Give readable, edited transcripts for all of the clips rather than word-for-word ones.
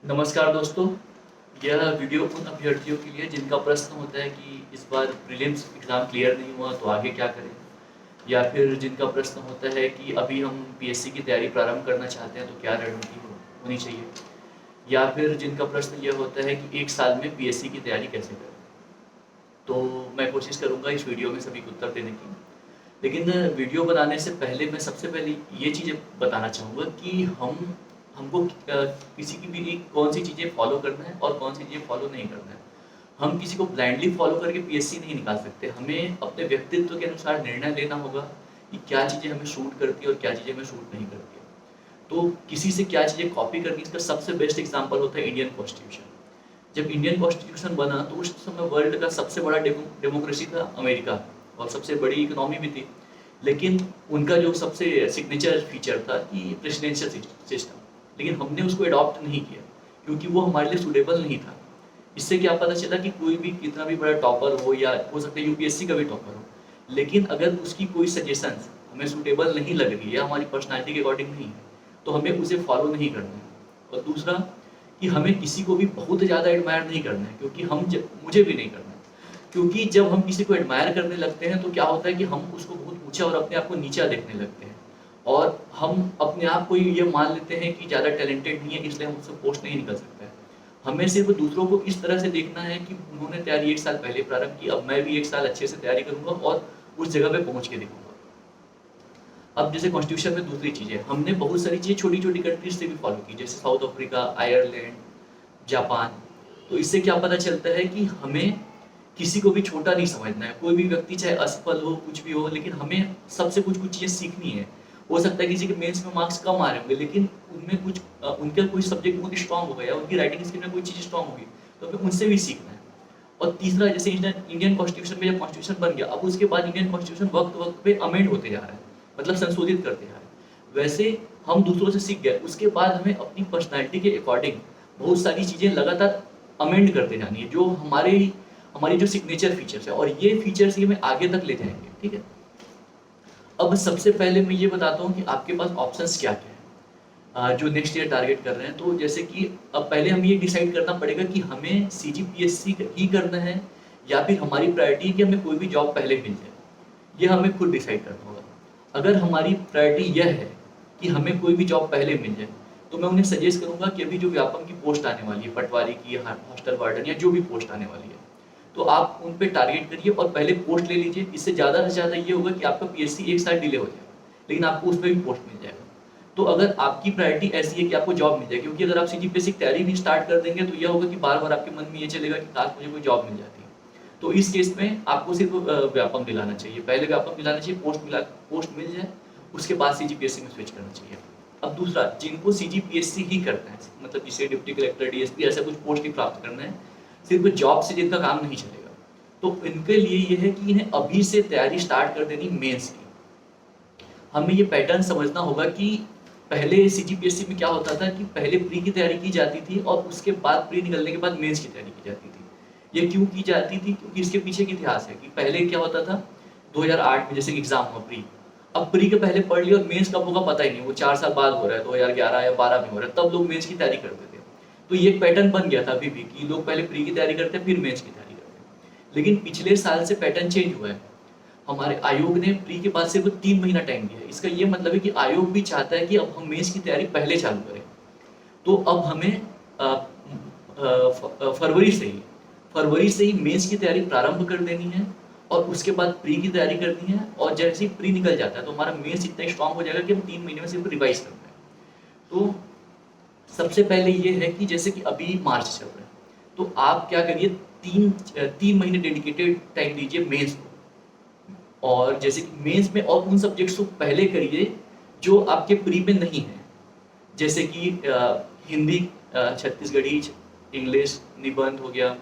नमस्कार दोस्तों। यह वीडियो उन अभ्यर्थियों के लिए जिनका प्रश्न होता है कि इस बार प्रीलिम्स एग्ज़ाम क्लियर नहीं हुआ तो आगे क्या करें, या फिर जिनका प्रश्न होता है कि अभी हम पीएससी की तैयारी प्रारंभ करना चाहते हैं तो क्या रणनीति होनी चाहिए, या फिर जिनका प्रश्न यह होता है कि एक साल में पीएससी की तैयारी कैसे करें। तो मैं कोशिश करूँगा इस वीडियो में सभी को उत्तर देने की। लेकिन वीडियो बनाने से पहले मैं सबसे पहले ये चीज़ें बताना चाहूँगा कि हमको किसी की भी कौन सी चीज़ें फॉलो करना है और कौन सी चीज़ें फॉलो नहीं करना है। हम किसी को ब्लाइंडली फॉलो करके पीएससी नहीं निकाल सकते। हमें अपने व्यक्तित्व के अनुसार निर्णय लेना होगा कि क्या चीज़ें हमें सूट करती है और क्या चीज़ें हमें सूट नहीं करती है। तो किसी से क्या चीज़ें कॉपी करनी, इसका सबसे बेस्ट एग्जाम्पल होता है इंडियन कॉन्स्टिट्यूशन। जब इंडियन कॉन्स्टिट्यूशन बना तो उस समय वर्ल्ड का सबसे बड़ा डेमोक्रेसी था अमेरिका, और सबसे बड़ी इकोनॉमी भी थी। लेकिन उनका जो सबसे सिग्नेचर फीचर था कि प्रेसिडेंशियल सिस्टम, लेकिन हमने उसको अडॉप्ट नहीं किया क्योंकि वो हमारे लिए सूटेबल नहीं था। इससे क्या पता चला कि कोई भी कितना भी बड़ा टॉपर हो, या हो सकता है यूपीएससी का भी टॉपर हो, लेकिन अगर उसकी कोई सजेशंस हमें सूटेबल नहीं लग रही है, हमारी पर्सनालिटी के अकॉर्डिंग नहीं है, तो हमें उसे फॉलो नहीं करना है। और दूसरा कि हमें किसी को भी बहुत ज़्यादा एडमायर नहीं करना है, क्योंकि मुझे भी नहीं करना है। क्योंकि जब हम किसी को एडमायर करने लगते हैं तो क्या होता है कि हम उसको बहुत ऊंचा और अपने आप को नीचा देखने लगते हैं, और हम अपने आप को ये मान लेते हैं कि ज़्यादा टैलेंटेड नहीं है इसलिए हम उससे पोस्ट नहीं निकल सकता है। हमें सिर्फ दूसरों को इस तरह से देखना है कि उन्होंने तैयारी एक साल पहले प्रारंभ की, अब मैं भी एक साल अच्छे से तैयारी करूंगा और उस जगह पे पहुंच के दिखूंगा। अब जैसे कॉन्स्टिट्यूशन में दूसरी चीज़ है, हमने बहुत सारी चीज़ें छोटी छोटी कंट्रीज से भी फॉलो की, जैसे साउथ अफ्रीका, आयरलैंड, जापान। तो इससे क्या पता चलता है कि हमें किसी को भी छोटा नहीं समझना है। कोई भी व्यक्ति चाहे असफल हो, कुछ भी हो, लेकिन हमें सबसे कुछ कुछ चीज़ें सीखनी है। हो सकता है किसी के मेंस में मार्क्स कम आ रहे होंगे, लेकिन उनमें कुछ उनका कोई सब्जेक्ट बहुत स्ट्रांग हो गया, उनकी राइटिंग स्किल में कोई चीज़ स्ट्रांग होगी, तो हमें उनसे भी सीखना है। और तीसरा, जैसे इंडियन कॉन्स्टिट्यूशन में जब कॉन्स्टिट्यूशन बन गया, अब उसके बाद इंडियन कॉन्स्टिट्यूशन वक्त वक्त पे अमेंड होते जा रहा है, मतलब संशोधित करते जा रहे हैं। वैसे हम दूसरों से सीख गए, उसके बाद हमें अपनी पर्सनैलिटी के अकॉर्डिंग बहुत सारी चीज़ें लगातार अमेंड करते जानी है, जो हमारी जो सिग्नेचर फीचर्स है, और ये फीचर्स ही हमें आगे तक ले जाएंगे। ठीक है। अब सबसे पहले मैं ये बताता हूँ कि आपके पास ऑप्शंस क्या क्या है जो नेक्स्ट ईयर टारगेट कर रहे हैं। तो जैसे कि अब पहले हमें ये डिसाइड करना पड़ेगा कि हमें सीजीपीएससी ही करना है, या फिर हमारी प्रायोरिटी है कि हमें कोई भी जॉब पहले मिल जाए। ये हमें खुद डिसाइड करना होगा। अगर हमारी प्रायोरिटी यह है कि हमें कोई भी जॉब पहले मिल जाए, तो मैं उन्हें सजेस्ट करूंगा कि अभी जो व्यापम की पोस्ट आने वाली है, पटवारी की, हॉस्टल वार्डन, या जो भी पोस्ट आने वाली है, तो आप उन पे टारगेट करिए और पहले पोस्ट ले लीजिए। इससे ज़्यादा से ज़्यादा ये होगा कि आपका पीएससी एक साल डिले हो जाएगा, लेकिन आपको उसमें भी पोस्ट मिल जाएगा। तो अगर आपकी प्रायोरिटी ऐसी है कि आपको जॉब मिल जाए, क्योंकि अगर आप सीजीपीएससी की तैयारी भी स्टार्ट कर देंगे तो यह होगा कि बार बार आपके मन में ये चलेगा कि काश मुझे कोई जॉब मिल जाती है। तो इस केस में आपको सिर्फ व्यापम दिलाना चाहिए, पहले व्यापम दिलाना चाहिए, पोस्ट मिल जाए, उसके बाद सीजीपीएससी में स्विच करना चाहिए। अब दूसरा, जिनको सीजीपीएससी ही करना है, मतलब जिसे डिप्टी कलेक्टर, डीएसपी, ऐसा कुछ पोस्ट ही प्राप्त करना है, सिर्फ जॉब से जिनका काम नहीं चलेगा, तो इनके लिए ये है कि इन्हें अभी से तैयारी स्टार्ट कर देनी मेंस की। हमें ये पैटर्न समझना होगा कि पहले सीजीपीएससी में क्या होता था कि पहले प्री की तैयारी की जाती थी और उसके बाद प्री निकलने के बाद मेंस की तैयारी की जाती थी। ये क्यों की जाती थी? क्योंकि इसके पीछे की इतिहास है कि पहले क्या होता था, 2008 में जैसे एग्जाम हुआ प्री, अब प्री के पहले पढ़ लिया और मेंस कब होगा पता ही नहीं, वो 4 साल बाद हो रहा है, 2011 या 12 में हो रहा है, तब लोग मेंस की तैयारी करते थे। तो ये एक पैटर्न बन गया था अभी भी कि लोग पहले प्री की तैयारी करते हैं फिर मेंस की तैयारी करते हैं। लेकिन पिछले साल से पैटर्न चेंज हुआ है। हमारे आयोग ने प्री के बाद सिर्फ 3 महीना टाइम दिया है। इसका ये मतलब है कि आयोग भी चाहता है कि अब हम मेंस की तैयारी पहले चालू करें। तो अब हमें फरवरी से ही मेंस की तैयारी प्रारंभ कर देनी है, और उसके बाद प्री की तैयारी करनी है। और जैसे ही प्री निकल जाता है तो हमारा मेंस इतना स्ट्रांग हो जाएगा कि हम 3 महीने में सिर्फ रिवाइज करना है। तो सबसे पहले ये है कि जैसे कि अभी मार्च चल रहा है, तो आप क्या करिए, 3 महीने डेडिकेटेड टाइम दीजिए मेंस को। और जैसे कि मेंस में और उन सब्जेक्ट्स को पहले करिए जो आपके प्री में नहीं है, जैसे कि हिंदी, छत्तीसगढ़ी, इंग्लिश, निबंध हो गया,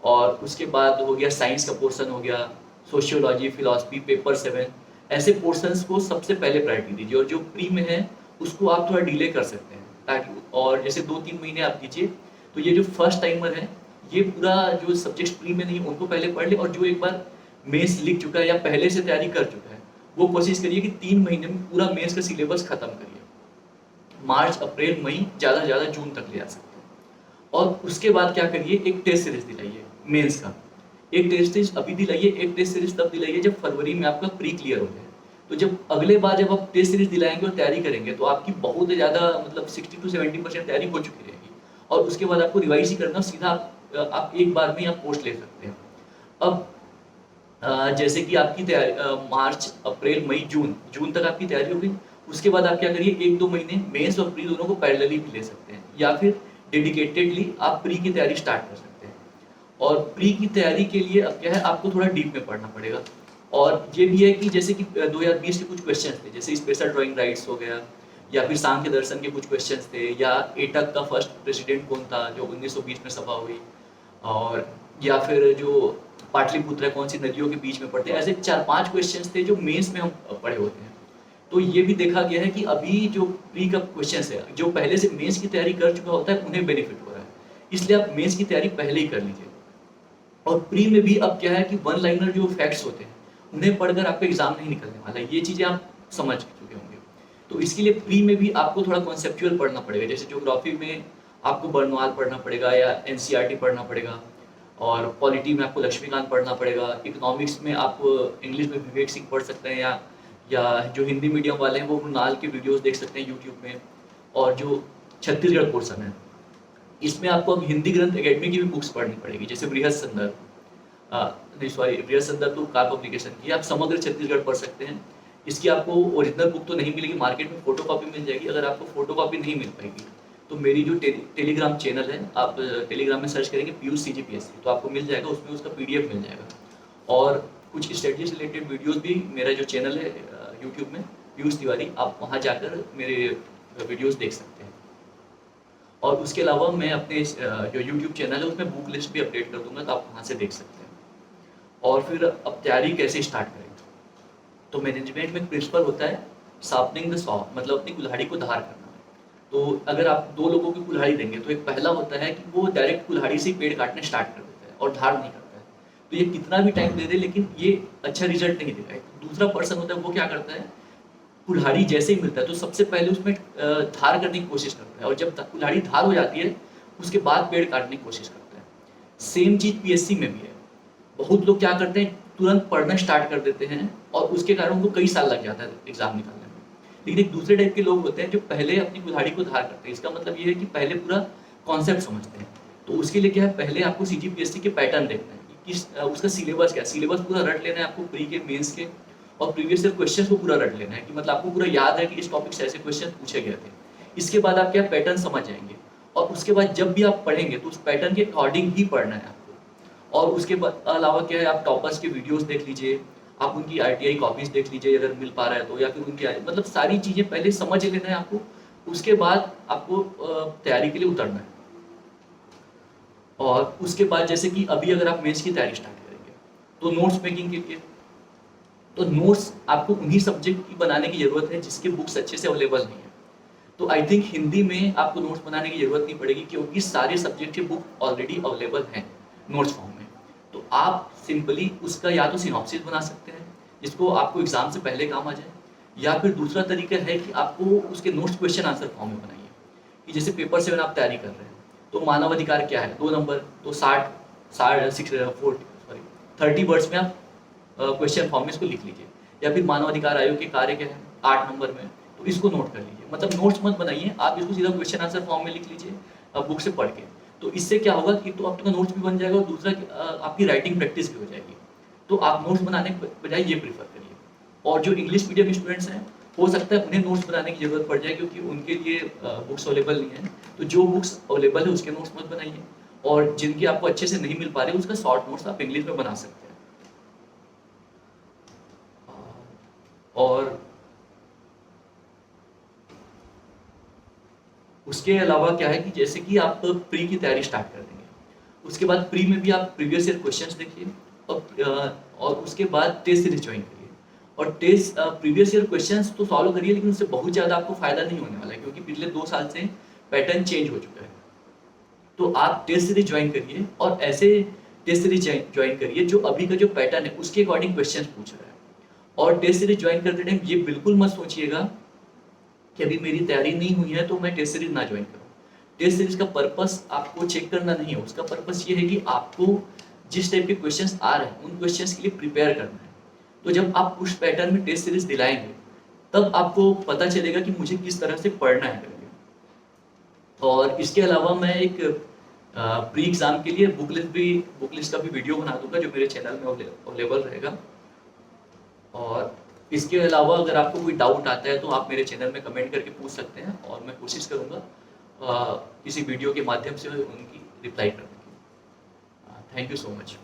और उसके बाद हो गया साइंस का पोर्शन हो गया, सोशियोलॉजी, फिलॉसफी, पेपर 7, ऐसे पोर्शंस को सबसे पहले प्रायोरिटी दीजिए। और जो प्री में है उसको आप थोड़ा डिले कर सकते हैं, ताकि, और जैसे 2-3 महीने आप दीजिए, तो ये जो फर्स्ट टाइमर है ये पूरा जो सब्जेक्ट्स प्री में नहीं उनको पहले पढ़ ले, और जो एक बार मेंस लिख चुका है या पहले से तैयारी कर चुका है, वो कोशिश करिए कि 3 महीने में पूरा मेंस का सिलेबस खत्म करिए। मार्च, अप्रैल, मई, ज़्यादा से ज़्यादा जून तक ले जा सकते हैं। और उसके बाद क्या करिए, एक टेस्ट सीरीज दिलाइए मेंस का। एक टेस्ट सीरीज अभी दिलाइए, एक टेस्ट सीरीज तब दिलाइए जब फरवरी में आपका प्री क्लियर हो जाए। तो जब अगले बार जब आप टेस्ट सीरीज दिलाएंगे और तैयारी करेंगे तो आपकी बहुत ज़्यादा मतलब 60 to 70% तैयारी हो चुकी रहेगी, और उसके बाद आपको रिवाइज ही करना, सीधा आप एक बार में आप पोस्ट ले सकते हैं। अब जैसे कि आपकी तैयारी मार्च अप्रैल मई जून जून तक आपकी तैयारी हो गई, उसके बाद आप क्या करिए, 1-2 महीने मेंस और प्री दोनों को पैरेलली भी ले सकते हैं, या फिर डेडिकेटेडली आप प्री की तैयारी स्टार्ट कर सकते हैं। और प्री की तैयारी के लिए अब क्या है, आपको थोड़ा डीप में पढ़ना पड़ेगा। और ये भी है कि जैसे कि 2020 के कुछ क्वेश्चन थे, जैसे स्पेशल ड्राइंग राइट्स हो गया, या फिर सांख्य दर्शन के कुछ क्वेश्चन थे, या एटक का फर्स्ट प्रेसिडेंट कौन था जो 1920 में सभा हुई, और या फिर जो पाटलिपुत्र कौन सी नदियों के बीच में पड़ते हैं, ऐसे 4-5 क्वेश्चंस थे जो मेंस में हम पढ़े होते हैं। तो ये भी देखा गया है कि अभी जो प्री का क्वेश्चंस है, जो पहले से मेंस की तैयारी कर चुका होता है उन्हें बेनिफिट हो रहा है, इसलिए आप मेंस की तैयारी पहले ही कर लीजिए। और प्री में भी अब क्या है कि वन लाइनर जो फैक्ट्स होते हैं उन्हें पढ़कर आपका एग्जाम नहीं निकलने वाला है, ये चीज़ें आप समझ चुके होंगे। तो इसके लिए प्री में भी आपको थोड़ा कॉन्सेप्चुअल पढ़ना पड़ेगा, जैसे ज्योग्राफी में आपको बर्नवाल पढ़ना पड़ेगा या एनसीईआरटी पढ़ना पड़ेगा, और पॉलिटी में आपको लक्ष्मीकांत पढ़ना पड़ेगा, इकोनॉमिक्स में आप इंग्लिश में विवेक सिंह पढ़ सकते हैं, या जो हिंदी मीडियम वाले हैं वो मृणाल के वीडियोस देख सकते हैं यूट्यूब में। और जो छत्तीसगढ़ पोर्सन है, इसमें आपको अब हिंदी ग्रंथ एकेडमी की भी बुक्स पढ़नी पड़ेगी, जैसे बृहद संदर्भ, नहीं सॉरी बृहद संदर्भ तो कार पब्लिकेशन की, आप समग्र छत्तीसगढ़ पढ़ सकते हैं। इसकी आपको ओरिजिनल बुक तो नहीं मिलेगी, मार्केट में फोटो कॉपी मिल जाएगी। अगर आपको फोटो कॉपी नहीं मिल पाएगी तो मेरी जो टेलीग्राम चैनल है, आप टेलीग्राम में सर्च करेंगे पीयूष CGPSC तो आपको मिल जाएगा, उसमें उसका PDF मिल जाएगा। और कुछ स्टडीज रिलेटेड वीडियोस भी मेरा जो चैनल है यूट्यूब में पीयूष तिवारी, आप वहाँ जाकर मेरे वीडियोस देख सकते हैं। और उसके अलावा मैं अपने जो यूट्यूब चैनल है उसमें बुक लिस्ट भी अपडेट कर दूंगा, तो आप वहाँ से देख सकते हैं। और फिर अब तैयारी कैसे स्टार्ट करें, तो मैनेजमेंट में प्रिंसिपल होता है शार्पनिंग द सॉ, मतलब अपनी कुल्हाड़ी को धार करना। तो अगर आप 2 लोगों की कुल्हाड़ी देंगे तो एक पहला होता है कि वो डायरेक्ट कुल्हाड़ी से पेड़ काटने स्टार्ट कर देता है और धार नहीं करता है, तो ये कितना भी टाइम दे दे लेकिन ये अच्छा रिजल्ट नहीं देगा। दूसरा पर्सन होता है वो क्या करता है, कुल्हाड़ी जैसे ही मिलता है तो सबसे पहले उसमें धार करने की कोशिश करता है, और जब कुल्हाड़ी धार हो जाती है उसके बाद पेड़ काटने की कोशिश करता है। सेम चीज़ PSC में भी है। बहुत लोग क्या करते हैं, तुरंत पढ़ना स्टार्ट कर देते हैं और उसके कारण उनको कई साल लग जाता है एग्जाम निकालने में। लेकिन एक दूसरे टाइप के लोग होते हैं जो पहले अपनी कुल्हाड़ी को धार करते हैं। इसका मतलब ये है कि पहले पूरा कॉन्सेप्ट समझते हैं। तो उसके लिए क्या है, पहले आपको CGPSC के पैटर्न देखना है कि किस उसका सिलेबस क्या है। सिलेबस पूरा रट लेना है आपको, प्री के, मेंस के और प्रीवियस ईयर क्वेश्चन को पूरा रट लेना है कि मतलब आपको पूरा याद है कि इस टॉपिक से ऐसे क्वेश्चन पूछे गए थे। इसके बाद आप क्या पैटर्न समझ जाएंगे, और उसके बाद जब भी आप पढ़ेंगे तो उस पैटर्न के अकॉर्डिंग ही पढ़ना है आपको। और उसके अलावा क्या है, आप टॉपर्स के वीडियोस देख लीजिए, आप उनकी RTI कॉपीज देख लीजिए अगर मिल पा रहा है तो, या फिर उनकी मतलब सारी चीज़ें पहले समझ लेना है आपको, उसके बाद आपको तैयारी के लिए उतरना है। और उसके बाद जैसे कि अभी अगर आप मेंस की तैयारी स्टार्ट करेंगे तो नोट्स मेकिंग के लिए, तो नोट्स आपको उन्हीं सब्जेक्ट की बनाने की ज़रूरत है जिसके बुक्स अच्छे से अवेलेबल नहीं है। तो आई थिंक हिंदी में आपको नोट्स बनाने की ज़रूरत नहीं पड़ेगी क्योंकि सारे सब्जेक्ट के बुक ऑलरेडी अवेलेबल हैं नोट्स फॉर्म में। तो आप सिंपली उसका या तो सिनॉप्सिस बना सकते हैं जिसको आपको एग्जाम से पहले काम आ जाए, या फिर दूसरा तरीका है कि आपको उसके नोट्स क्वेश्चन आंसर फॉर्म में बनाइए। कि जैसे पेपर 7 आप तैयारी कर रहे हैं तो मानव अधिकार क्या है, 2 नंबर, तो 30 वर्ड्स में आप क्वेश्चन फॉर्म में इसको लिख लीजिए। या फिर मानव अधिकार आयोग के कार्य क्या है 8 नंबर में, तो इसको नोट कर लीजिए। मतलब नोट्स मत बनाइए, आप इसको सीधा क्वेश्चन आंसर फॉर्म में लिख लीजिए बुक से पढ़ के। तो इससे क्या होगा कि तो आपका नोट्स भी बन जाएगा और दूसरा आपकी राइटिंग प्रैक्टिस भी हो जाएगी। तो आप नोट्स बनाने के बजाय ये प्रीफर करिए। और जो इंग्लिश मीडियम स्टूडेंट्स हैं हो सकता है उन्हें नोट्स बनाने की जरूरत पड़ जाए क्योंकि उनके लिए बुक्स अवेलेबल नहीं है। तो जो बुक्स अवेलेबल है उसके नोट्स मत बनाइए, और जिनके आपको अच्छे से नहीं मिल पा रहे उसका शॉर्ट नोट्स आप इंग्लिश में बना सकते हैं। और उसके अलावा क्या है कि जैसे कि आप प्री की तैयारी स्टार्ट कर देंगे, उसके बाद प्री में भी आप प्रीवियस ईयर क्वेश्चंस देखिए, और उसके बाद टेस्ट सीरीज ज्वाइन करिए। और टेस्ट प्रीवियस ईयर क्वेश्चंस तो सॉल्व करिए, लेकिन उससे बहुत ज़्यादा आपको फायदा नहीं होने वाला है क्योंकि पिछले 2 साल से पैटर्न चेंज हो चुका है। तो आप टेस्ट सीरीज ज्वाइन करिए और ऐसे टेस्ट सीरीज ज्वाइन करिए जो अभी का जो पैटर्न है उसके अकॉर्डिंग क्वेश्चन पूछ रहा है। और टेस्ट सीरीज ज्वाइन करते टाइम ये बिल्कुल मत सोचिएगा कि अभी मेरी तैयारी नहीं हुई है तो मैं टेस्ट सीरीज ना ज्वाइन करूँ। टेस्ट सीरीज का पर्पस आपको चेक करना नहीं है, उसका पर्पस ये है कि आपको जिस टाइप के क्वेश्चंस आ रहे हैं उन क्वेश्चंस के लिए प्रिपेयर करना है। तो जब आप उस पैटर्न में टेस्ट सीरीज दिलाएंगे तब आपको पता चलेगा कि मुझे किस तरह से पढ़ना है करके। और इसके अलावा मैं एक प्री एग्जाम के लिए बुक लिस्ट का भी वीडियो बना दूंगा जो मेरे चैनल में अवेलेबल रहेगा। और इसके अलावा अगर आपको कोई डाउट आता है तो आप मेरे चैनल में कमेंट करके पूछ सकते हैं और मैं कोशिश करूंगा किसी वीडियो के माध्यम से उनकी रिप्लाई करने की। Thank you so much.